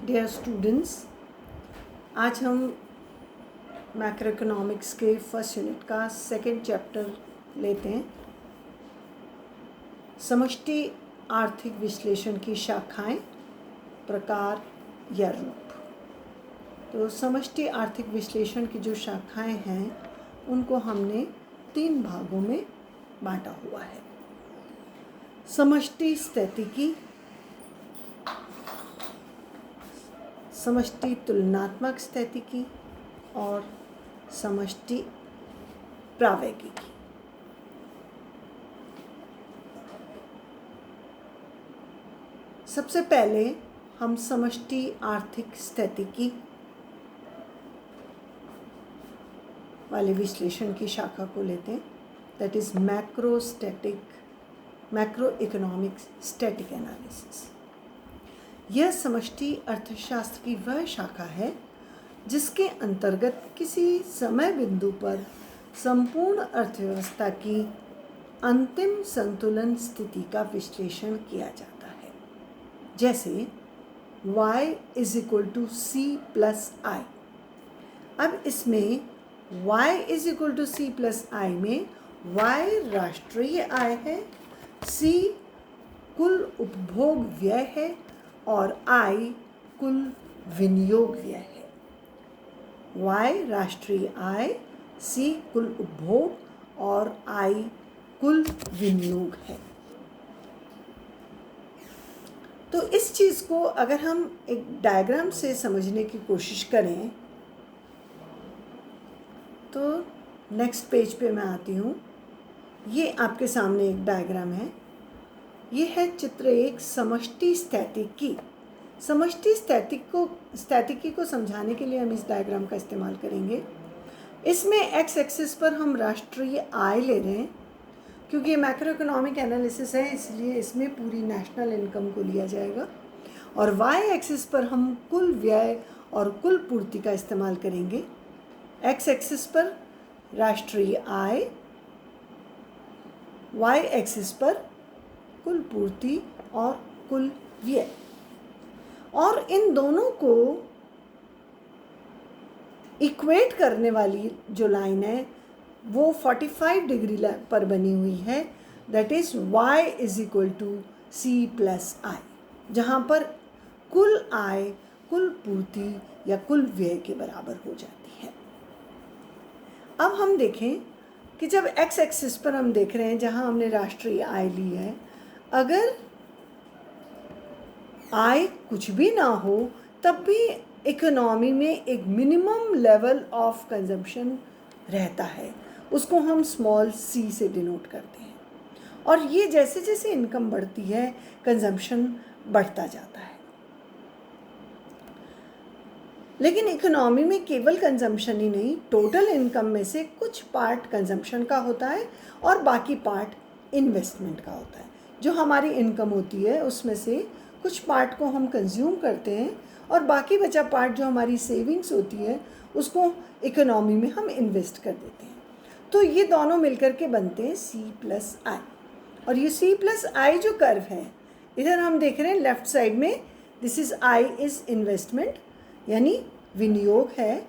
Dear students, आज हम macro economics के फर्स्ट यूनिट का सेकंड चैप्टर लेते हैं। समष्टि आर्थिक विश्लेषण की शाखाएं, प्रकार या रूप। तो समष्टि आर्थिक विश्लेषण की जो शाखाएं हैं उनको हमने 3 भागों में बांटा हुआ है। समष्टि स्थैतिकी, समष्टि तुलनात्मक स्थैतिकी और समष्टि प्रावैगिकी। सबसे पहले हम समष्टि आर्थिक स्थैतिकी वाले विश्लेषण की शाखा को लेते हैं, that is macro economic static analysis. यह समष्टि अर्थशास्त्र की वह शाखा है जिसके अंतर्गत किसी समय बिंदु पर संपूर्ण अर्थव्यवस्था की अंतिम संतुलन स्थिति का विश्लेषण किया जाता है। जैसे y = c+i। अब इसमें y = c+i में y राष्ट्रीय आय है, c कुल उपभोग व्यय है और i कुल विनियोग व्यय है। y राष्ट्रीय आय, c कुल उपभोग और i कुल विनियोग है। तो इस चीज़ को अगर हम एक डायग्राम से समझने की कोशिश करें तो नेक्स्ट पेज पे मैं आती हूँ। ये आपके सामने एक डायग्राम है। ये है चित्र 1, समष्टि स्थैतिकी। समष्टि स्थैतिकी को समझाने के लिए हम इस डायग्राम का इस्तेमाल करेंगे। इसमें एक्स एक्सिस पर हम राष्ट्रीय आय ले रहे हैं, क्योंकि ये मैक्रो इकोनॉमिक एनालिसिस है इसलिए इसमें पूरी नेशनल इनकम को लिया जाएगा। और वाई एक्सिस पर हम कुल व्यय और कुल पूर्ति का इस्तेमाल करेंगे। एक्स एक्सिस पर राष्ट्रीय आय, वाई एक्सिस पर कुल पूर्ति और कुल व्यय। और इन दोनों को इक्वेट करने वाली जो लाइन है वो 45 डिग्री पर बनी हुई है, दैट इज y = c+i, जहाँ पर कुल आय कुल पूर्ति या कुल व्यय के बराबर हो जाती है। अब हम देखें कि जब x एक्सिस पर हम देख रहे हैं जहाँ हमने राष्ट्रीय आय ली है, अगर आय कुछ भी ना हो तब भी इकोनॉमी में एक मिनिमम लेवल ऑफ कंजम्पशन रहता है, उसको हम स्मॉल c से डिनोट करते हैं। और ये जैसे जैसे इनकम बढ़ती है कंजम्पशन बढ़ता जाता है। लेकिन इकोनॉमी में केवल कंजम्पशन ही नहीं, टोटल इनकम में से कुछ पार्ट कंजम्पशन का होता है और बाकी पार्ट इन्वेस्टमेंट का होता है। जो हमारी इनकम होती है उसमें से कुछ पार्ट को हम कंज्यूम करते हैं और बाकी बचा पार्ट जो हमारी सेविंग्स होती है उसको इकोनॉमी में हम इन्वेस्ट कर देते हैं। तो ये दोनों मिलकर के बनते हैं c+i। और ये c+i जो कर्व है, इधर हम देख रहे हैं लेफ्ट साइड में, this is i is investment यानी विनियोग है,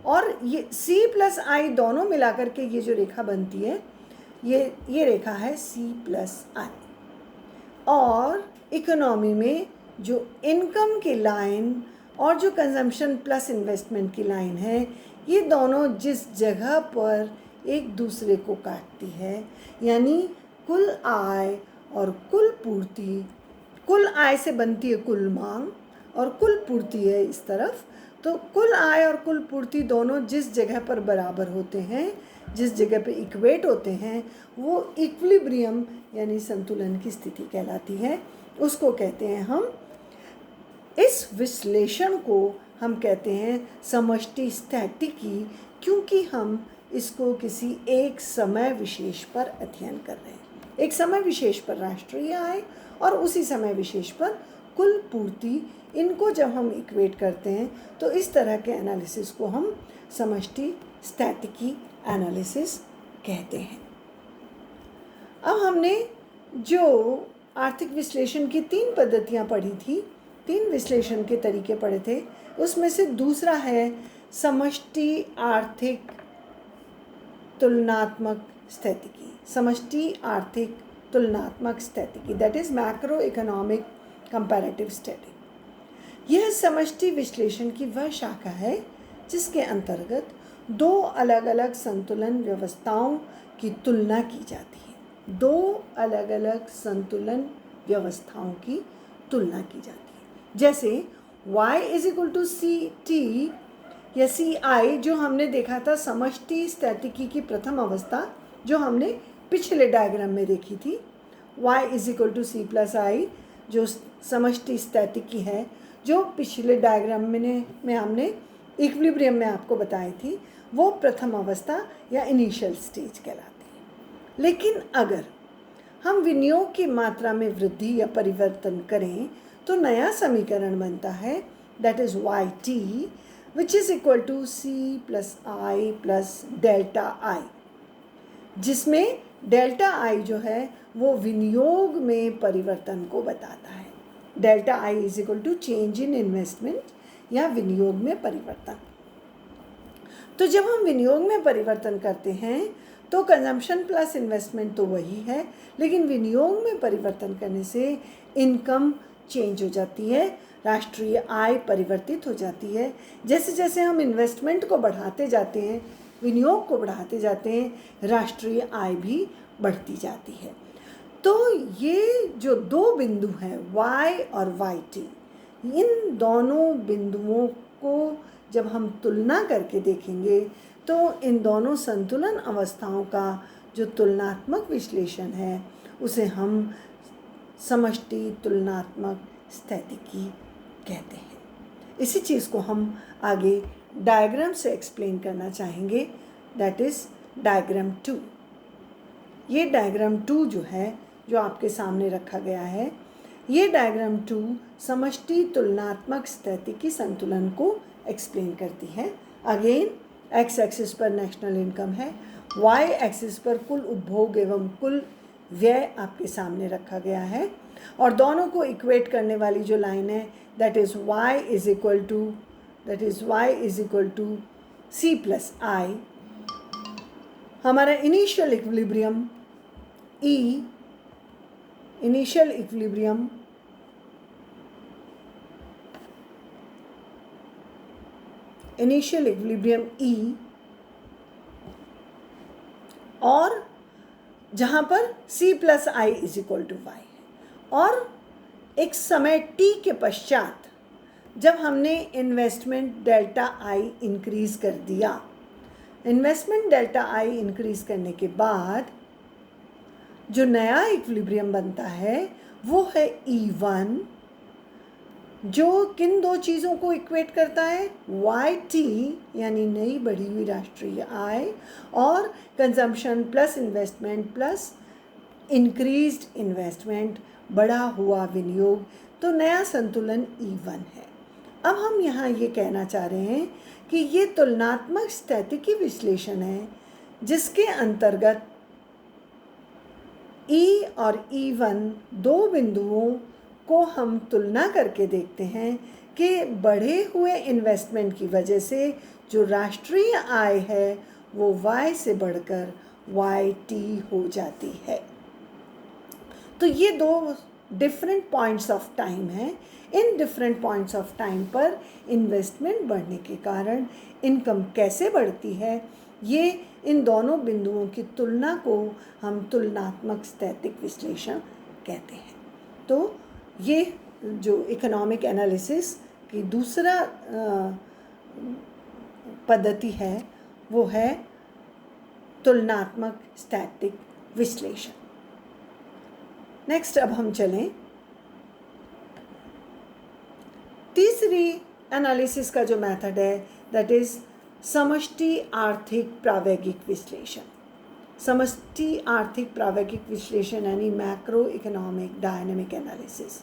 और ये c+i दोनों मिलाकर के ये जो रेखा बनती है ये रेखा है c+i। और इकोनॉमी में जो इनकम की लाइन और जो कंजम्पशन प्लस इन्वेस्टमेंट की लाइन है, ये दोनों जिस जगह पर एक दूसरे को काटती है, यानी कुल आय और कुल पूर्ति, कुल आय से बनती है कुल मांग और कुल पूर्ति है इस तरफ। तो कुल आय और कुल पूर्ति दोनों जिस जगह पर बराबर होते हैं, जिस जगह पे इक्वेट होते हैं, वो इक्विलिब्रियम यानी संतुलन की स्थिति कहलाती है। उसको कहते हैं हम, इस विश्लेषण को हम कहते हैं समष्टि स्थैतिकी, क्योंकि हम इसको किसी एक समय विशेष पर अध्ययन कर रहे हैं। एक समय विशेष पर राष्ट्रीय आय और उसी समय विशेष पर कुल पूर्ति, इनको जब हम इक्वेट करते हैं तो इस तरह के एनालिसिस को हम समष्टि स्थैतिकी एनालिसिस कहते हैं। अब हमने जो आर्थिक विश्लेषण की 3 पद्धतियाँ पढ़ी थी, 3 विश्लेषण के तरीके पढ़े थे, उसमें से दूसरा है समष्टि आर्थिक तुलनात्मक स्थितिकी, समष्टि आर्थिक तुलनात्मक स्थितिकी, that is macro economic comparative study. यह समष्टि विश्लेषण की वह शाखा है जिसके अंतर्गत 2 अलग अलग संतुलन व्यवस्थाओं की तुलना की जाती है। 2 अलग अलग संतुलन व्यवस्थाओं की तुलना की जाती है। जैसे y is equal to C T या सी आई, जो हमने देखा था समष्टि स्थितिकी की प्रथम अवस्था, जो हमने पिछले डायग्राम में देखी थी। y is equal to C plus I जो समष्टि स्थितिकी है, जो पिछले डायग्राम में हमने इक्विलिब्रियम में आपको बताई थी, वो प्रथम अवस्था या इनिशियल स्टेज कहलाती है। लेकिन अगर हम विनियोग की मात्रा में वृद्धि या परिवर्तन करें तो नया समीकरण बनता है, that is Y T which is equal to C plus I plus delta I, जिसमें डेल्टा आई जो है वो विनियोग में परिवर्तन को बताता है। Delta I is equal to change in investment या विनियोग में परिवर्तन। तो जब हम विनियोग में परिवर्तन करते हैं तो कंजम्पशन प्लस इन्वेस्टमेंट तो वही है, लेकिन विनियोग में परिवर्तन करने से इनकम चेंज हो जाती है, राष्ट्रीय आय परिवर्तित हो जाती है। जैसे जैसे हम इन्वेस्टमेंट को बढ़ाते जाते हैं, विनियोग को बढ़ाते जाते हैं, राष्ट्रीय आय भी बढ़ती जाती है। तो ये जो 2 बिंदु हैं y और yt, इन दोनों बिंदुओं को जब हम तुलना करके देखेंगे तो इन दोनों संतुलन अवस्थाओं का जो तुलनात्मक विश्लेषण है उसे हम समष्टि तुलनात्मक स्थितिकी कहते हैं। इसी चीज़ को हम आगे डायग्राम से एक्सप्लेन करना चाहेंगे, दैट इज़ डायग्राम 2। ये डायग्राम 2 जो है, जो आपके सामने रखा गया है, ये डायग्राम 2 समष्टि तुलनात्मक स्थितिकी संतुलन को एक्सप्लेन करती है। अगेन एक्स एक्सिस पर नेशनल इनकम है, वाई एक्सिस पर कुल उपभोग एवं कुल व्यय आपके सामने रखा गया है, और दोनों को इक्वेट करने वाली जो लाइन है that is y is equal to C plus I. हमारा initial equilibrium E, initial equilibrium E, और जहाँ पर c plus I is equal to Y है। और एक समय t के पश्चात जब हमने इन्वेस्टमेंट डेल्टा आई इंक्रीज़ कर दिया, इन्वेस्टमेंट डेल्टा आई इंक्रीज़ करने के बाद जो नया इक्विलिब्रियम बनता है वो है E1, जो किन 2 चीज़ों को इक्वेट करता है, YT यानी नई बढ़ी हुई राष्ट्रीय आय और consumption plus investment plus increased investment, बढ़ा हुआ विनियोग, तो नया संतुलन E1 है। अब हम यहाँ ये कहना चाह रहे हैं कि ये तुलनात्मक स्थितिकी विश्लेषण है जिसके अंतर्गत E और E1 2 बिंदुओं को हम तुलना करके देखते हैं कि बढ़े हुए इन्वेस्टमेंट की वजह से जो राष्ट्रीय आय है वो Y से बढ़कर YT हो जाती है। तो ये 2 डिफरेंट पॉइंट्स ऑफ टाइम हैं। In different points of time पर इन्वेस्टमेंट बढ़ने के कारण इनकम कैसे बढ़ती है, ये इन दोनों बिंदुओं की तुलना को हम तुलनात्मक स्थैतिक विश्लेषण कहते हैं। तो ये जो इकोनॉमिक एनालिसिस की दूसरा पद्धति है वो है तुलनात्मक स्थैतिक विश्लेषण। नेक्स्ट अब हम चलें तीसरी एनालिसिस का जो मेथड है दैट इज समष्टि आर्थिक प्रावैगिक विश्लेषण। समष्टि आर्थिक प्रावैगिक विश्लेषण यानी मैक्रो इकोनॉमिक डायनेमिक एनालिसिस।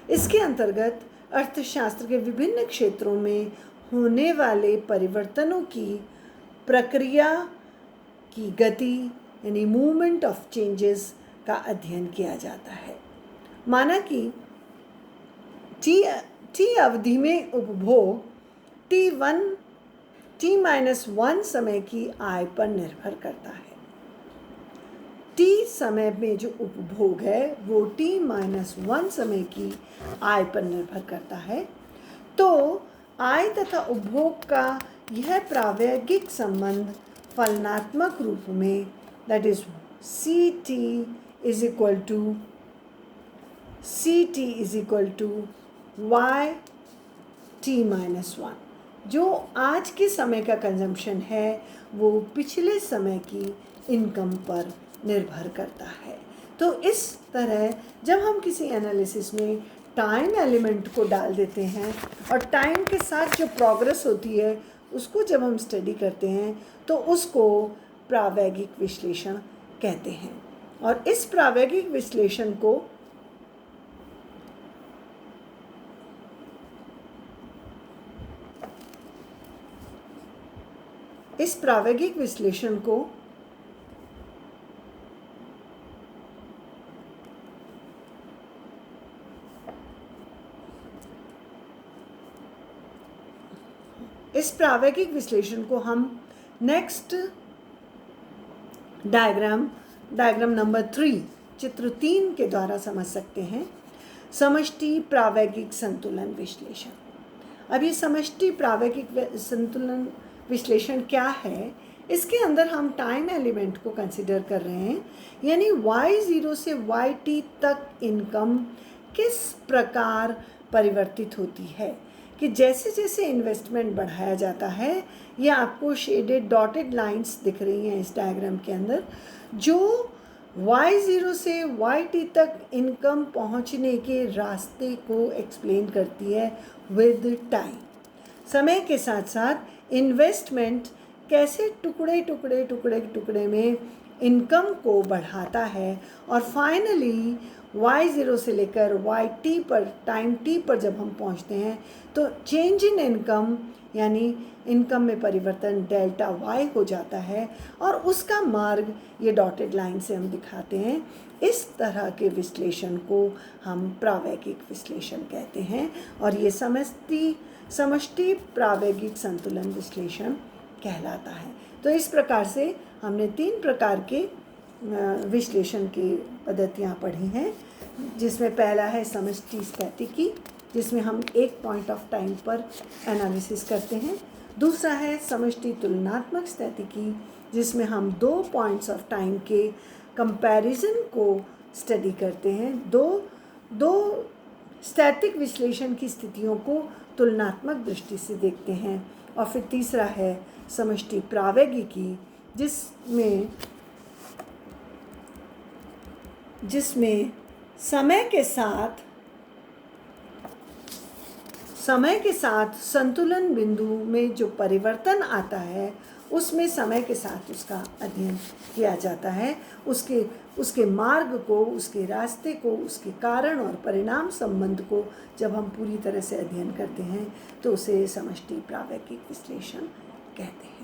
इसके अंतर्गत अर्थशास्त्र के विभिन्न क्षेत्रों में होने वाले परिवर्तनों की प्रक्रिया की गति यानी मूवमेंट ऑफ चेंजेस का अध्ययन किया जाता है। माना कि टी अवधि में उपभोग t-1 समय की आय पर निर्भर करता है। t समय में जो उपभोग है वो t-1 समय की आय पर निर्भर करता है। तो आय तथा उपभोग का यह प्रावैगिक संबंध फलनात्मक रूप में that is CT is equal to YT-1। जो आज के समय का कंजम्पशन है वो पिछले समय की इनकम पर निर्भर करता है। तो इस तरह जब हम किसी एनालिसिस में टाइम एलिमेंट को डाल देते हैं और टाइम के साथ जो प्रोग्रेस होती है उसको जब हम स्टडी करते हैं तो उसको प्रावैगिक विश्लेषण कहते हैं। और इस प्रावैगिक विश्लेषण को हम नेक्स्ट डायग्राम नंबर 3 चित्र 3 के द्वारा समझ सकते हैं। समष्टि प्रावैगिक संतुलन विश्लेषण। अब ये समष्टि प्रावैगिक संतुलन विश्लेषण क्या है? इसके अंदर हम टाइम एलिमेंट को कंसिडर कर रहे हैं, यानी y0 से yt तक इनकम किस प्रकार परिवर्तित होती है कि जैसे जैसे इन्वेस्टमेंट बढ़ाया जाता है, ये आपको शेडेड डॉटेड लाइंस दिख रही हैं इस डायग्राम के अंदर, जो y0 से yt तक इनकम पहुंचने के रास्ते को एक्सप्लेन करती है विद टाइम। समय के साथ साथ इन्वेस्टमेंट कैसे टुकड़े में इनकम को बढ़ाता है और फाइनली y0 से लेकर yt पर टाइम t पर जब हम पहुंचते हैं तो चेंज इन इनकम यानी इनकम में परिवर्तन डेल्टा y हो जाता है और उसका मार्ग ये डॉटेड लाइन से हम दिखाते हैं। इस तरह के विश्लेषण को हम प्रावैगिक विश्लेषण कहते हैं और ये समष्टि प्रावैगिक संतुलन विश्लेषण कहलाता है। तो इस प्रकार से हमने 3 प्रकार के विश्लेषण की पद्धतियाँ पढ़ी हैं, जिसमें पहला है समष्टि स्थैतिकी, जिसमें हम एक पॉइंट ऑफ टाइम पर एनालिसिस करते हैं। दूसरा है समष्टि तुलनात्मक स्थैतिकी, जिसमें हम 2 पॉइंट्स ऑफ टाइम के कंपैरिजन को स्टडी करते हैं, दो स्थैतिक विश्लेषण की स्थितियों को तुलनात्मक दृष्टि से देखते हैं। और फिर तीसरा है समष्टि प्रावैगिकी, जिसमें समय के साथ संतुलन बिंदु में जो परिवर्तन आता है उसमें समय के साथ उसका अध्ययन किया जाता है, उसके मार्ग को, उसके रास्ते को, उसके कारण और परिणाम संबंध को जब हम पूरी तरह से अध्ययन करते हैं तो उसे समष्टि प्रावैगिक विश्लेषण कहते हैं।